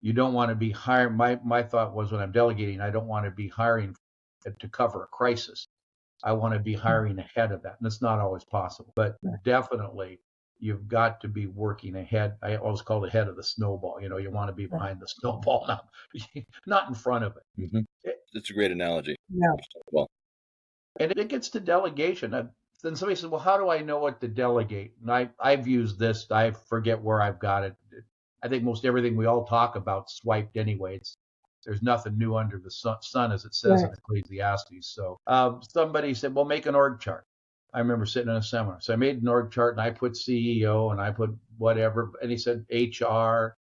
You don't want to be hiring. My thought was when I'm delegating, I don't want to be hiring to cover a crisis. I want to be hiring ahead of that. And it's not always possible, but definitely you've got to be working ahead. I always call it ahead of the snowball. You want to be behind the snowball, not in front of it. Mm-hmm. It's a great analogy. Yeah. Well, And it gets to delegation. Then somebody says, well, how do I know what to delegate? And I've used this. I forget where I've got it. I think most everything we all talk about swiped anyway. There's nothing new under the sun, as it says in Ecclesiastes. So somebody said, well, make an org chart. I remember sitting in a seminar. So I made an org chart and I put CEO and I put whatever. And he said HR,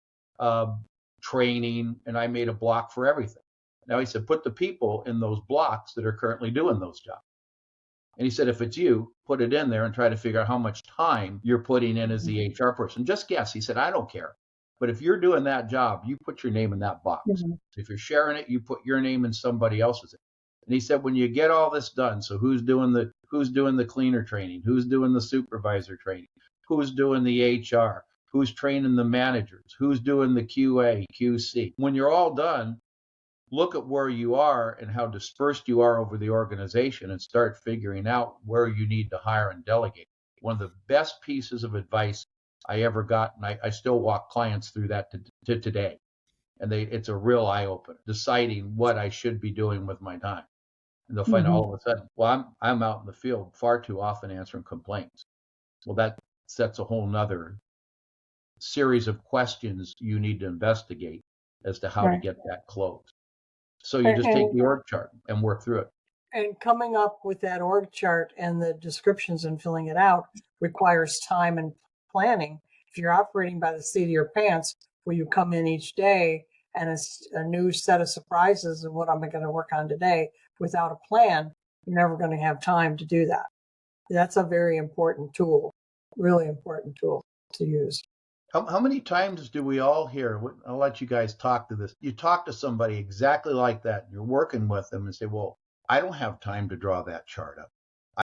training, and I made a block for everything. Now he said, put the people in those blocks that are currently doing those jobs. And he said, if it's you, put it in there and try to figure out how much time you're putting in as the HR person. Just guess. He said, I don't care. But if you're doing that job, you put your name in that box. If you're sharing it, you put your name in somebody else's. And he said, when you get all this done, so who's doing the cleaner training? Who's doing the supervisor training? Who's doing the HR? Who's training the managers? Who's doing the QA, QC? When you're all done, look at where you are and how dispersed you are over the organization and start figuring out where you need to hire and delegate. One of the best pieces of advice I ever got, and I still walk clients through that to today. And it's a real eye opener, deciding what I should be doing with my time. And they'll find all of a sudden, well, I'm out in the field far too often answering complaints. Well, that sets a whole nother series of questions you need to investigate as to how to get that closed. So you just take the org chart and work through it. And coming up with that org chart and the descriptions and filling it out requires time and planning. If you're operating by the seat of your pants, where you come in each day and it's a new set of surprises of what I'm going to work on today without a plan, you're never going to have time to do that. That's a very important tool, really important tool to use. How many times do we all hear, I'll let you guys talk to this, you talk to somebody exactly like that, and you're working with them and say, well, I don't have time to draw that chart up.